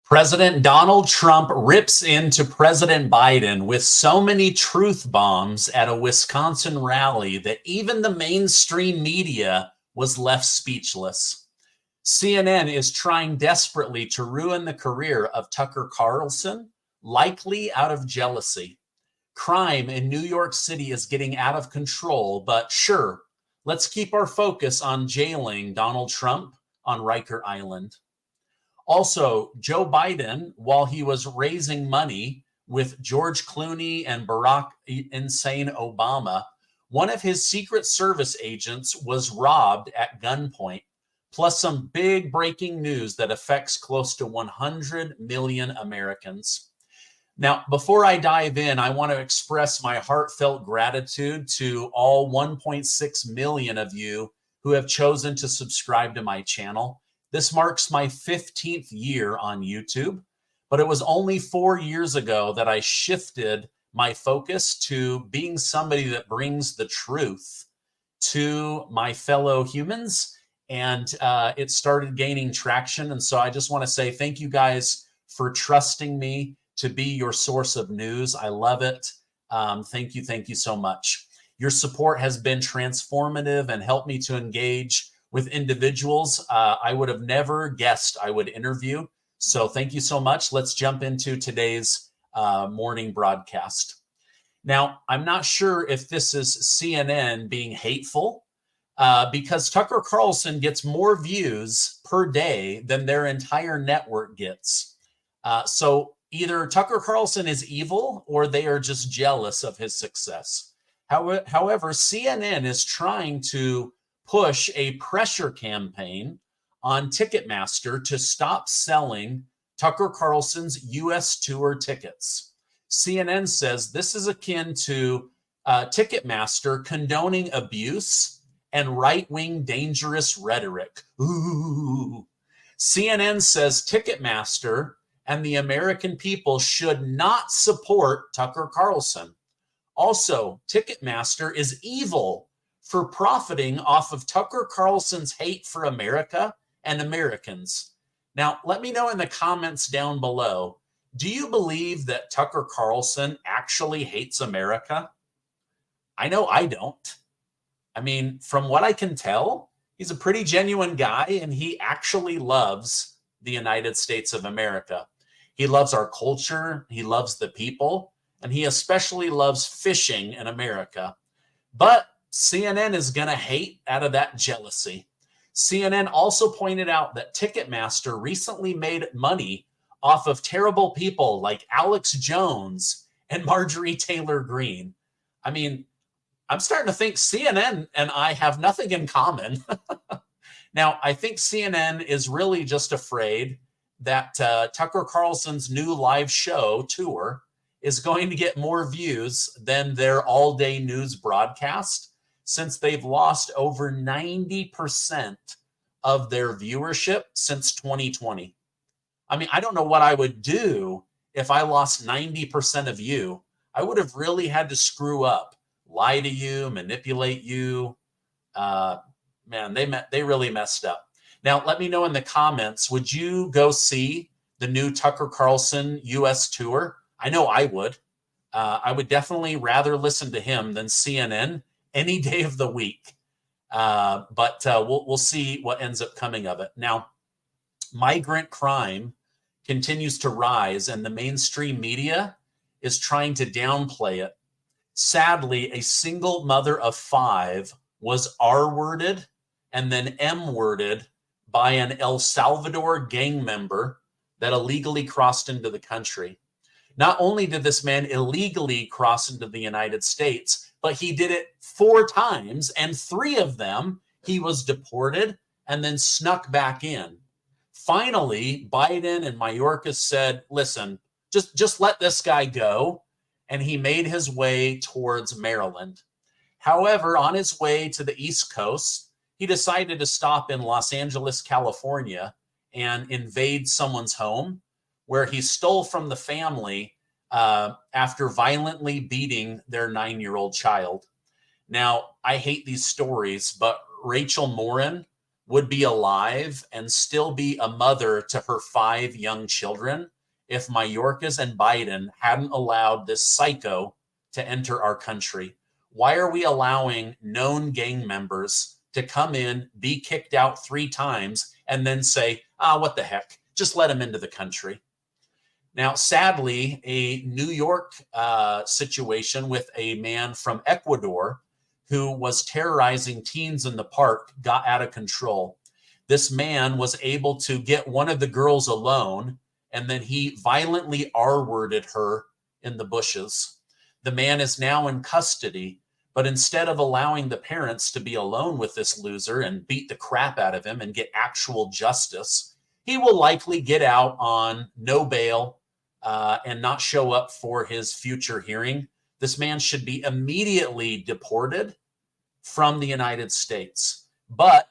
President Donald Trump rips into President Biden with so many truth bombs at a Wisconsin rally that even the mainstream media was left speechless. CNN is trying desperately to ruin the career of Tucker Carlson, likely out of jealousy. Crime in New York City is getting out of control, but sure, let's keep our focus on jailing Donald Trump on Riker Island. Also, Joe Biden, while he was raising money with George Clooney and Barack Insane Obama, one of his Secret Service agents was robbed at gunpoint, plus some big breaking news that affects close to 100 million Americans. Now, before I dive in, I want to express my heartfelt gratitude to all 1.6 million of you who have chosen to subscribe to my channel. This marks my 15th year on YouTube, but it was only 4 years ago that I shifted my focus to being somebody that brings the truth to my fellow humans, and it started gaining traction. And so I just want to say thank you guys for trusting me to be your source of news. I love it. Thank you so much. Your support has been transformative and helped me to engage with individuals I would have never guessed I would interview. So thank you so much. Let's jump into today's morning broadcast. Now, I'm not sure if this is CNN being hateful because Tucker Carlson gets more views per day than their entire network gets. So either Tucker Carlson is evil or they are just jealous of his success. However, CNN is trying to push a pressure campaign on Ticketmaster to stop selling Tucker Carlson's U.S. tour tickets. CNN says this is akin to Ticketmaster condoning abuse and right-wing dangerous rhetoric. Ooh. CNN says Ticketmaster and the American people should not support Tucker Carlson. Also, Ticketmaster is evil for profiting off of Tucker Carlson's hate for America and Americans. Now, let me know in the comments down below, do you believe that Tucker Carlson actually hates America? I know I don't. I mean, from what I can tell, he's a pretty genuine guy and he actually loves the United States of America. He loves our culture, he loves the people, and he especially loves fishing in America. But CNN is going to hate out of that jealousy. CNN also pointed out that Ticketmaster recently made money off of terrible people like Alex Jones and Marjorie Taylor Greene. I mean, I'm starting to think CNN and I have nothing in common. Now, I think CNN is really just afraid that Tucker Carlson's new live show tour is going to get more views than their all-day news broadcast, since they've lost over 90% of their viewership since 2020. I mean, I don't know what I would do if I lost 90% of you. I would have really had to screw up, lie to you, manipulate you. Man, they really messed up. Now, let me know in the comments, would you go see the new Tucker Carlson U.S. tour? I know I would. I would definitely rather listen to him than CNN any day of the week. But we'll see what ends up coming of it. Now, migrant crime continues to rise, and the mainstream media is trying to downplay it. Sadly, a single mother of 5 was R-worded and then M-worded by an El Salvador gang member that illegally crossed into the country. Not only did this man illegally cross into the United States, but he did it 4 times, and 3 of them he was deported and then snuck back in. Finally, Biden and Mayorkas said, listen, just let this guy go, and he made his way towards Maryland. However, on his way to the East Coast, he decided to stop in Los Angeles, California, and invade someone's home, where he stole from the family after violently beating their 9-year-old child. Now, I hate these stories, but Rachel Morin, would be alive and still be a mother to her 5 young children if Mayorkas and Biden hadn't allowed this psycho to enter our country. Why are we allowing known gang members to come in, be kicked out 3 times, and then say, what the heck, just let them into the country? Now, sadly, a New York situation with a man from Ecuador who was terrorizing teens in the park got out of control. This man was able to get one of the girls alone, and then he violently R-worded her in the bushes. The man is now in custody, but instead of allowing the parents to be alone with this loser and beat the crap out of him and get actual justice, he will likely get out on no bail and not show up for his future hearing. This man should be immediately deported from the United States. But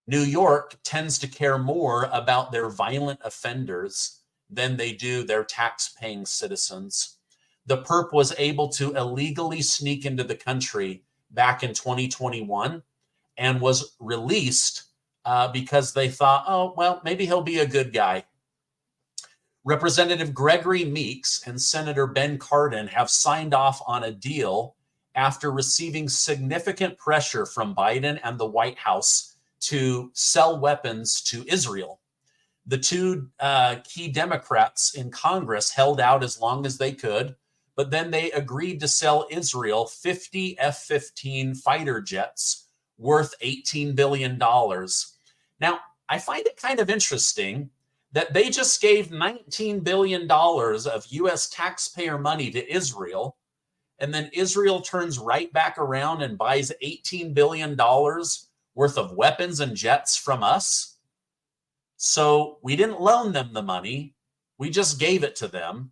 New York tends to care more about their violent offenders than they do their tax-paying citizens. The perp was able to illegally sneak into the country back in 2021 and was released because they thought, oh, well, maybe he'll be a good guy. Representative Gregory Meeks and Senator Ben Cardin have signed off on a deal after receiving significant pressure from Biden and the White House to sell weapons to Israel. The 2 key Democrats in Congress held out as long as they could, but then they agreed to sell Israel 50 F-15 fighter jets worth $18 billion. Now, I find it kind of interesting that they just gave $19 billion of U.S. taxpayer money to Israel, and then Israel turns right back around and buys $18 billion worth of weapons and jets from us. So we didn't loan them the money, we just gave it to them,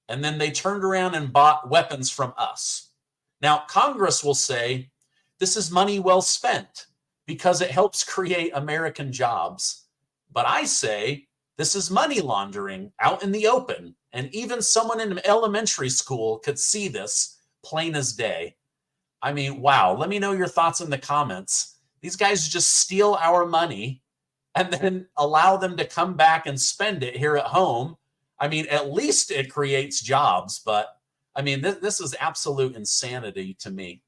and then they turned around and bought weapons from us. Now, Congress will say, this is money well spent because it helps create American jobs. But I say, this is money laundering out in the open, and even someone in elementary school could see this plain as day. I mean, wow. Let me know your thoughts in the comments. These guys just steal our money and then allow them to come back and spend it here at home. I mean, at least it creates jobs, but I mean, this is absolute insanity to me.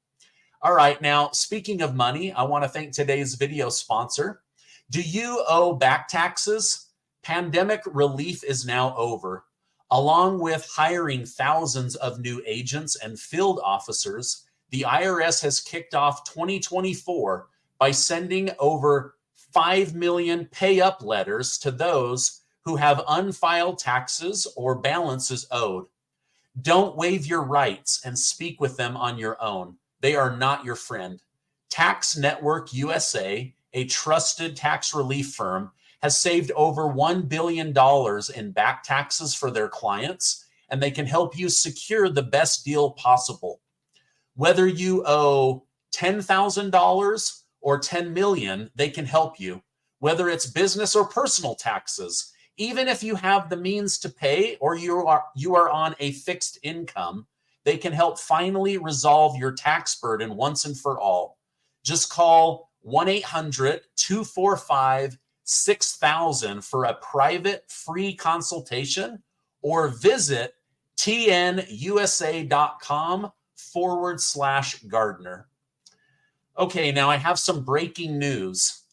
All right, now, speaking of money, I want to thank today's video sponsor. Do you owe back taxes? Pandemic relief is now over. Along with hiring thousands of new agents and field officers, the IRS has kicked off 2024 by sending over 5 million pay-up letters to those who have unfiled taxes or balances owed. Don't waive your rights and speak with them on your own. They are not your friend. Tax Network USA, a trusted tax relief firm, has saved over $1 billion in back taxes for their clients, and they can help you secure the best deal possible. Whether you owe $10,000 or $10 million, they can help you. Whether it's business or personal taxes, even if you have the means to pay or you are on a fixed income, they can help finally resolve your tax burden once and for all. Just call 1-800-245-6000 for a private free consultation or visit tnusa.com/Gardner. Okay, now I have some breaking news.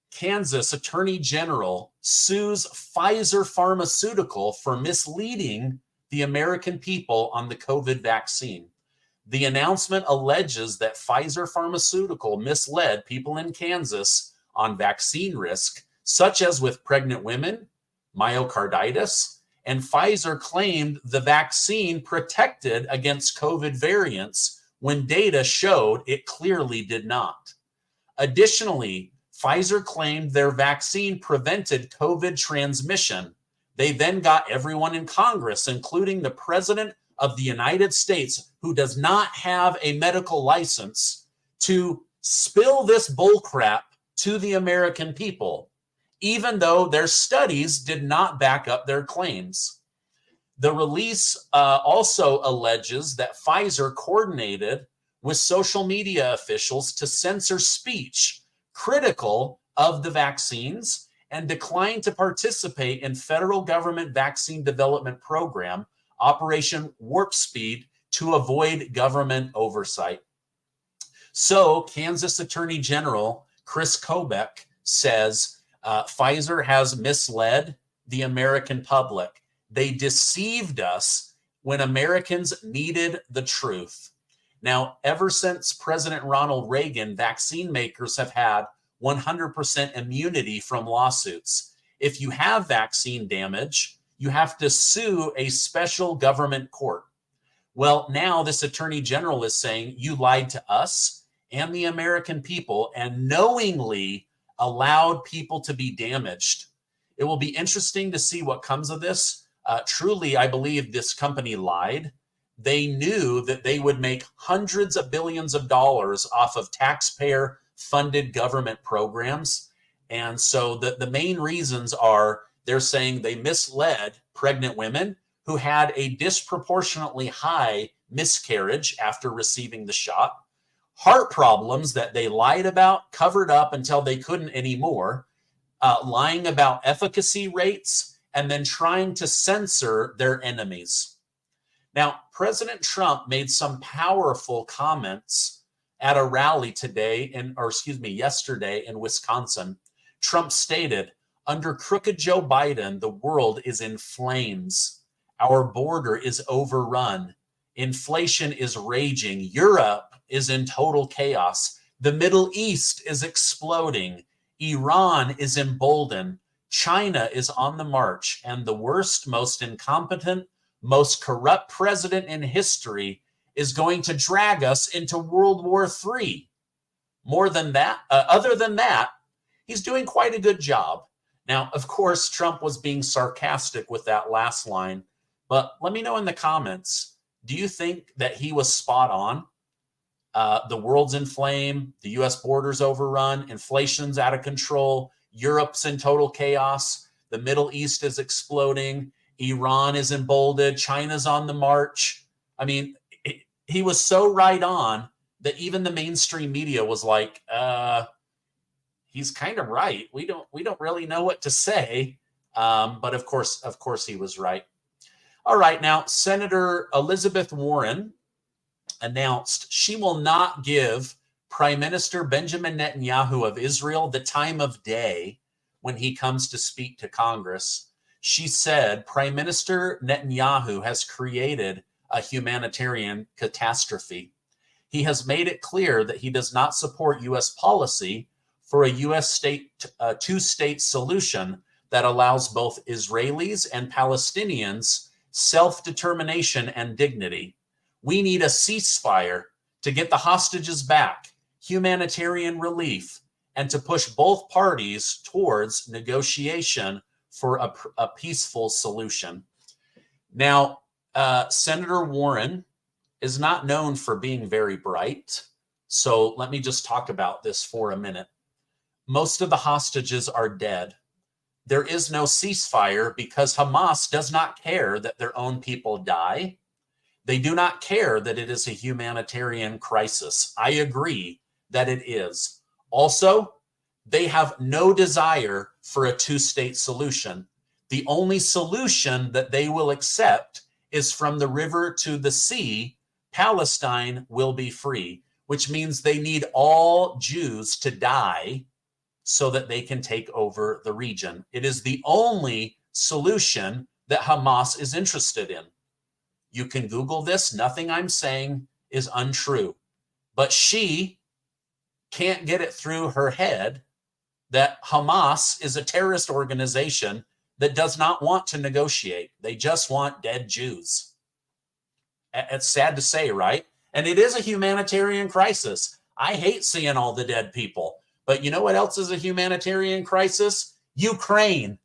Kansas Attorney General sues Pfizer Pharmaceutical for misleading the American people on the COVID vaccine. The announcement alleges that Pfizer Pharmaceutical misled people in Kansas on vaccine risk, such as with pregnant women, myocarditis, and Pfizer claimed the vaccine protected against COVID variants when data showed it clearly did not. Additionally, Pfizer claimed their vaccine prevented COVID transmission. They then got everyone in Congress, including the President of the United States, who does not have a medical license, to spill this bullcrap to the American people, even though their studies did not back up their claims. The release also alleges that Pfizer coordinated with social media officials to censor speech critical of the vaccines and declined to participate in federal government vaccine development program, Operation Warp Speed, to avoid government oversight. So Kansas Attorney General Chris Kobach says Pfizer has misled the American public. They deceived us when Americans needed the truth. Now, ever since President Ronald Reagan, vaccine makers have had 100% immunity from lawsuits. If you have vaccine damage, you have to sue a special government court. Well, now this attorney general is saying you lied to us and the American people and knowingly allowed people to be damaged. It will be interesting to see what comes of this. Truly, I believe this company lied. They knew that they would make hundreds of billions of dollars off of taxpayer-funded government programs. And so the main reasons are they're saying they misled pregnant women who had a disproportionately high miscarriage after receiving the shot, heart problems that they lied about, covered up until they couldn't anymore, lying about efficacy rates, and then trying to censor their enemies. Now, President Trump made some powerful comments at a rally yesterday in Wisconsin. Trump stated, "Under crooked Joe Biden, the world is in flames. Our border is overrun. Inflation is raging. Europe is in total chaos. The Middle East is exploding. Iran is emboldened. China is on the march. And the worst, most incompetent, most corrupt president in history is going to drag us into World War III. Other than that, he's doing quite a good job." Now, of course, Trump was being sarcastic with that last line, but let me know in the comments, do you think that he was spot on? The world's in flame, the US border's overrun, inflation's out of control, Europe's in total chaos, the Middle East is exploding, Iran is emboldened, China's on the march. I mean, he was so right on that even the mainstream media was like, he's kind of right. We don't really know what to say. But of course he was right. All right, now Senator Elizabeth Warren announced she will not give Prime Minister Benjamin Netanyahu of Israel the time of day when he comes to speak to Congress. She said Prime Minister Netanyahu has created a humanitarian catastrophe. He has made it clear that he does not support U.S. policy for a U.S. two-state solution that allows both Israelis and Palestinians self-determination and dignity. We need a ceasefire to get the hostages back, humanitarian relief, and to push both parties towards negotiation for a peaceful solution. Now, Senator Warren is not known for being very bright, so let me just talk about this for a minute. Most of the hostages are dead. There is no ceasefire because Hamas does not care that their own people die. They do not care that it is a humanitarian crisis. I agree that it is. Also, they have no desire for a two-state solution. The only solution that they will accept is from the river to the sea, Palestine will be free, which means they need all Jews to die so that they can take over the region. It is the only solution that Hamas is interested in. You can Google this. Nothing I'm saying is untrue. But she can't get it through her head that Hamas is a terrorist organization that does not want to negotiate. They just want dead Jews. It's sad to say, right? And it is a humanitarian crisis. I hate seeing all the dead people. But you know what else is a humanitarian crisis? Ukraine.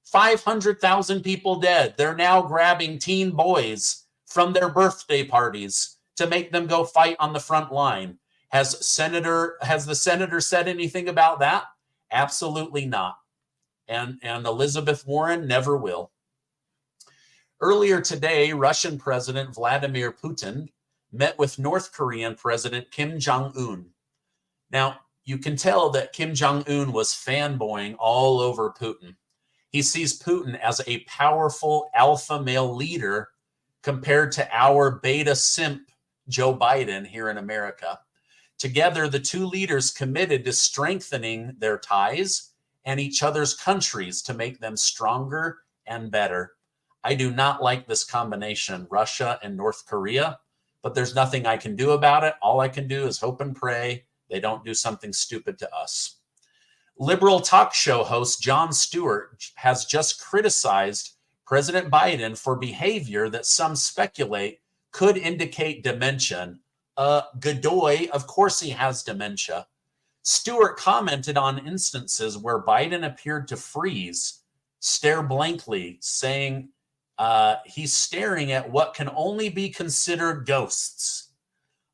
500,000 people dead. They're now grabbing teen boys from their birthday parties to make them go fight on the front line. Has the senator said anything about that? Absolutely not. And Elizabeth Warren never will. Earlier today, Russian President Vladimir Putin met with North Korean President Kim Jong-un. Now, You can tell that Kim Jong-un was fanboying all over Putin. He sees Putin as a powerful alpha male leader compared to our beta simp Joe Biden here in America. Together, the two leaders committed to strengthening their ties and each other's countries to make them stronger and better. I do not like this combination, Russia and North Korea, but there's nothing I can do about it. All I can do is hope and pray they don't do something stupid to us. Liberal talk show host Jon Stewart has just criticized President Biden for behavior that some speculate could indicate dementia. Godoy, of course he has dementia. Stewart commented on instances where Biden appeared to freeze, stare blankly, saying he's staring at what can only be considered ghosts,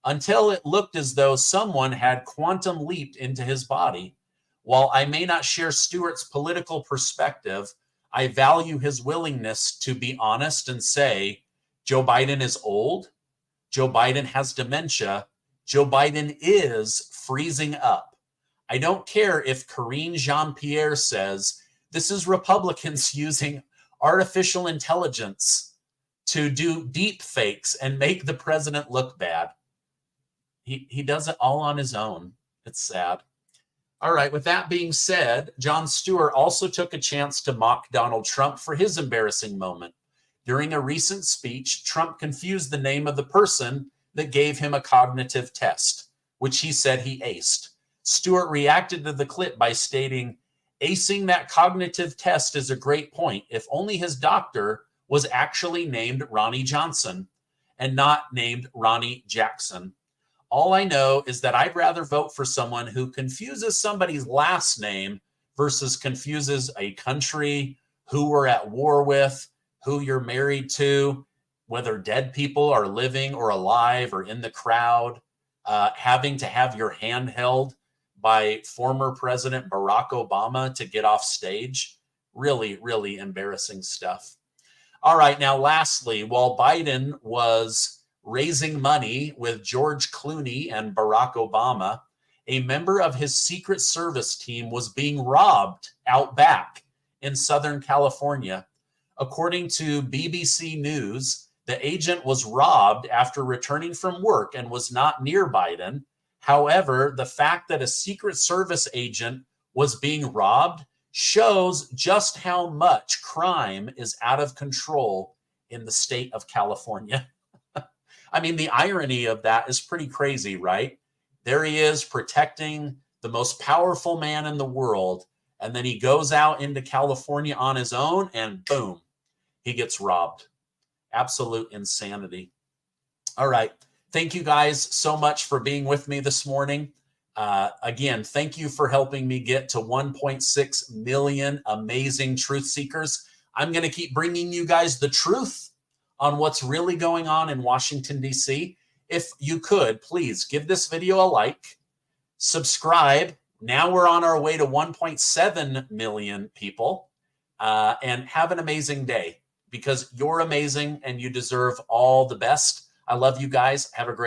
until it looked as though someone had quantum leaped into his body. While I may not share Stewart's political perspective, I value his willingness to be honest and say, Joe Biden is old, Joe Biden has dementia, Joe Biden is freezing up. I don't care if Karine Jean-Pierre says this is Republicans using artificial intelligence to do deep fakes and make the president look bad. He does it all on his own. It's sad. All right, with that being said, Jon Stewart also took a chance to mock Donald Trump for his embarrassing moment. During a recent speech, Trump confused the name of the person that gave him a cognitive test, which he said he aced. Stewart reacted to the clip by stating, acing that cognitive test is a great point if only his doctor was actually named Ronnie Johnson and not named Ronnie Jackson. All I know is that I'd rather vote for someone who confuses somebody's last name versus confuses a country, who we're at war with, who you're married to, whether dead people are living or alive or in the crowd, having to have your hand held by former President Barack Obama to get off stage. Really, really embarrassing stuff. All right, now lastly, while Biden was raising money with George Clooney and Barack Obama, a member of his Secret Service team was being robbed out back in Southern California. According to BBC News, the agent was robbed after returning from work and was not near Biden. However, the fact that a Secret Service agent was being robbed shows just how much crime is out of control in the state of California. I mean, the irony of that is pretty crazy, right? There he is protecting the most powerful man in the world, and then he goes out into California on his own, and boom, he gets robbed. Absolute insanity. All right. Thank you guys so much for being with me this morning. Again, thank you for helping me get to 1.6 million amazing truth seekers. I'm going to keep bringing you guys the truth on what's really going on in Washington, D.C. If you could, please give this video a like, subscribe. Now we're on our way to 1.7 million people, and have an amazing day, because you're amazing and you deserve all the best. I love you guys. Have a great